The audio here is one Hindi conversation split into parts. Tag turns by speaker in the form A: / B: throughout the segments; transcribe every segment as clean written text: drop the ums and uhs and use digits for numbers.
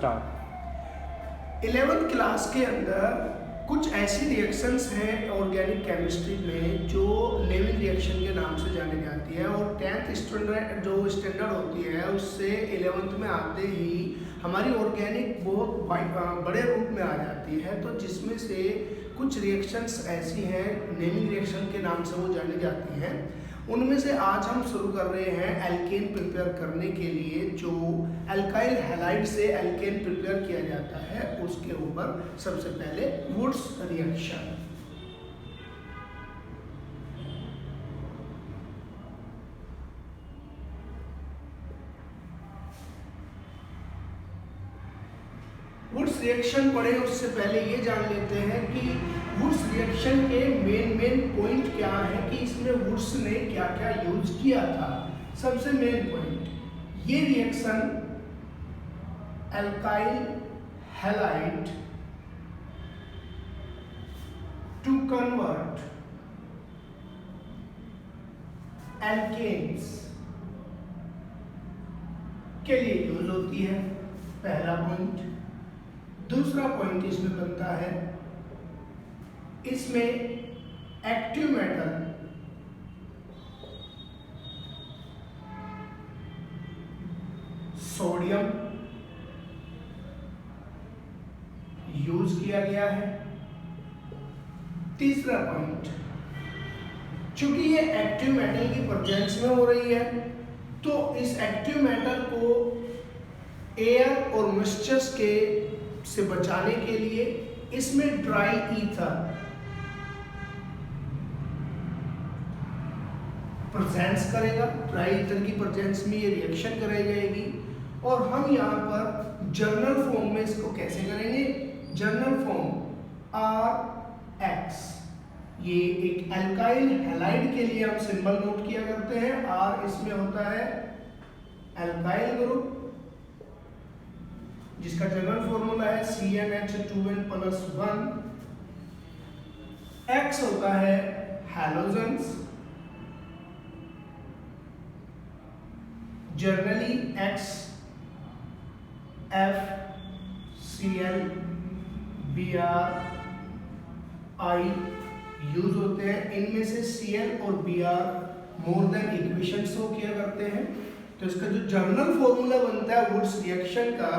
A: स्टार्ट।
B: 11th क्लास के अंदर कुछ ऐसी रिएक्शंस हैं ऑर्गेनिक केमिस्ट्री में जो नेमिंग रिएक्शन के नाम से जानी जाती है, और 10th स्टैंडर्ड जो स्टैंडर्ड होती है उससे 11th में आते ही हमारी ऑर्गेनिक बहुत बड़े रूप में आ जाती है। तो जिसमें से कुछ रिएक्शंस ऐसी हैं नेमिंग रिएक्शन के नाम से वो जानी जाती हैं। उनमें से आज हम शुरू कर रहे हैं एल्केन प्रिपेयर करने के लिए, जो अल्काइल हैलाइड से एल्केन प्रिपेयर किया जाता है उसके ऊपर सबसे पहले वुड्स रिएक्शन। वुड्स रिएक्शन पढ़े उससे पहले ये जान लेते हैं कि वुड्स रिएक्शन के मेन पॉइंट क्या है, कि इसमें वुड्स ने क्या क्या यूज किया था। सबसे मेन पॉइंट, ये reaction alkyl halide to convert alkenes के लिए यूज होती है, पहला पॉइंट। दूसरा पॉइंट इसमें बनता है, इसमें एक्टिव मेटल सोडियम यूज किया गया है। तीसरा पॉइंट, चूंकि ये एक्टिव मेटल की प्रेजेंस में हो रही है तो इस एक्टिव मेटल को एयर और मॉइस्चर के से बचाने के लिए इसमें ड्राई ईथर प्रेजेंस करेगा। ड्राई ईथर की प्रेजेंस में ये रिएक्शन कराई जाएगी, और हम यहाँ पर जर्नल फॉर्म में इसको कैसे करेंगे, जर्नल फॉर्म RX। ये एक अल्काइल हैलाइड के लिए हम सिंबल नोट किया करते हैं। R इसमें होता है अल्काइल ग्रुप, जिसका जनरल फॉर्मूला है CnH2n+1। X होता है halogens, generally X FCl Br I use होते हैं। इनमें से Cl और Br more than equation show किया करते हैं। तो इसका जो जर्नल फॉर्मूला बनता है वुड्स रिएक्शन का,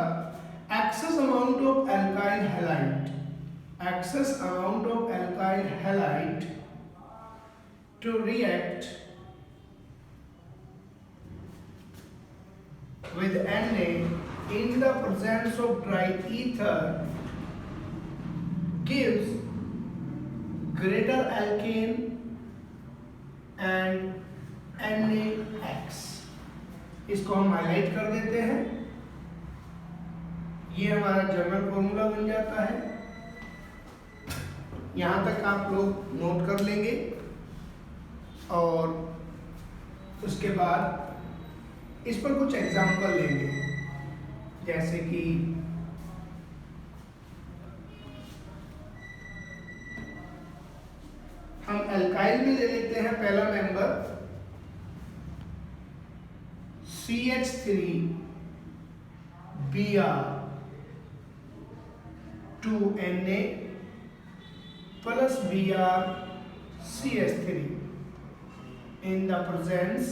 B: excess amount of alkyl halide to react with Na in the presence of dry ether gives greater alkane and NaX। इसको हम हाईलाइट कर देते हैं। ये हमारा जनरल फॉर्मूला बन जाता है। यहाँ तक आप लोग नोट कर लेंगे, और उसके बाद इस पर कुछ एग्जाम्पल लेंगे। जैसे कि हम अल्काइल में ले लेते हैं पहला member CH3 Br 2Na plus Br CH3 in the presence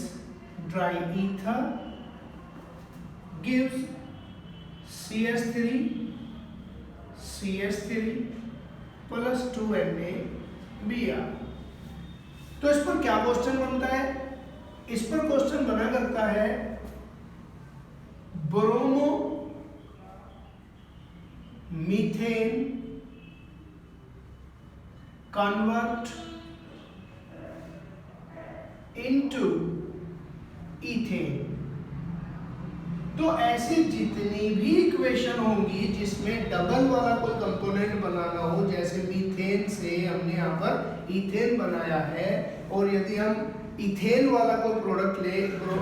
B: dry ether gives CH3 plus 2Na Br। तो इस पर क्या क्वेश्चन बनता है, इस पर क्वेश्चन बना करता है bromo methane convert into ethane. तो ऐसी जितनी भी इक्वेशन होंगी जिसमें डबल वाला कोई कंपोनेंट बनाना हो, जैसे मीथेन से हमने यहाँ पर ईथेन बनाया है, और यदि हम इथेन वाला कोई प्रोडक्ट ले,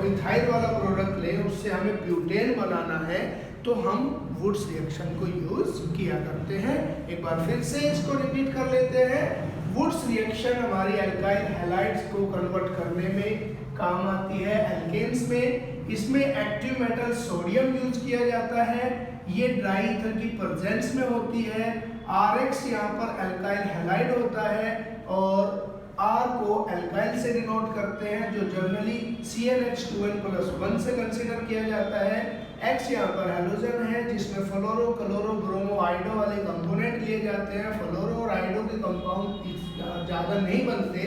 B: इथाइल वाला प्रोडक्ट ले, उससे हमें ब्यूटेन बनाना है, तो हम वुड्स रिएक्शन को यूज किया करते हैं। एक बार फिर से इसको रिपीट कर लेते हैं। वुड्स रिएक्शन हमारी अल्काइल हैलाइड्स को कन्वर्ट करने में काम आती है एल्केन्स में। इसमें एक्टिव मेटल सोडियम यूज किया जाता है। ये ड्राई ईथर की प्रेजेंस में होती है। RX यहाँ पर एल्काइल हैलाइड होता है और R को एल्काइल से डिनोट करते हैं जो जनरली CnH2n+1 से कंसीडर किया जाता है। X यहाँ पर हैलोजन है जिसमें फ्लोरो क्लोरो ब्रोमो आइडो वाले कंपोनेंट लिए जाते हैं। फ्लोरो और आइडो के कंपाउंड ज़्यादा नहीं बनते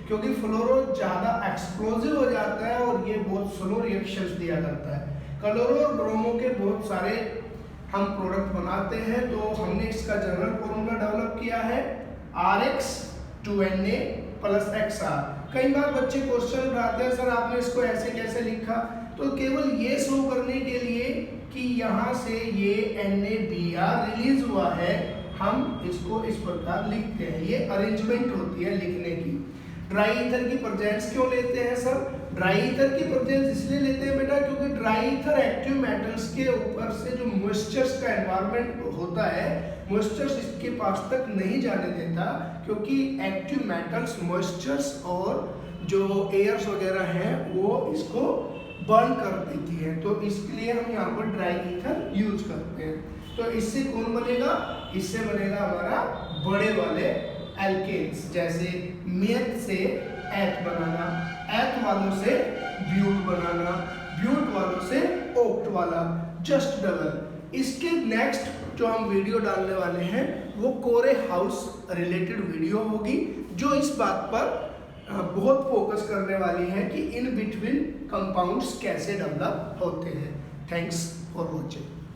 B: क्योंकि फ्लोरो ज़्यादा एक्सप्लोजिव हो जाता है और ये बहुत स्लो रिएक्शंस दिया करता है। क्लोरो और ब्रोमो के बहुत सारे हम प्रोडक्ट बनाते हैं, तो हमने इसका जनरल फॉर्मूला डेवलप किया है RX2Na+XR। कई बार बच्चे क्वेश्चन उठाते हैं, सर आपने इसको ऐसे कैसे लिखा? तो केवल ये शो करने के लिए कि यहाँ से ये NaBr रिलीज हुआ है, हम इसको इस प्रकार लिखते हैं। ये अरेंजमेंट होती है लिखने की। ड्राई ईथर की प्रेजेंस क्यों लेते हैं सर? ड्राई ईथर की प्रेजेंस इसलिए लेते हैं बेटा क्योंकि ड्राई ईथर एक्टिव मेटल्स के ऊपर से जो मॉइस्चर्स का एनवायरनमेंट होता है, मॉइस्चर्स इसके पास तक नहीं जाने देता क्योंकि एक्टिव मेटल्स मॉइस्चर्स और जो एयर्स वगैरह हैं वो इसको बर्न कर देती है। तो इसके लिए हम यहाँ पर ड्राई ईथर यूज करते हैं। तो इससे कौन बनेगा? इससे बनेगा हमारा बड़े वाले एल्केन्स, जैसे मेथ से एथ बनाना, एथ वालों से ब्यूट बनाना, ब्यूट वालों से ओक्ट वाला, जस्ट डबल। इसके नेक्स्ट जो हम वीडियो डालने वाले हैं वो कोरे हाउस रिलेटेड वीडियो होगी जो इस बात पर बहुत फोकस करने वाली है कि इन बिटवीन कंपाउंड्स कैसे डेवलप होते हैं। Thanks for watching.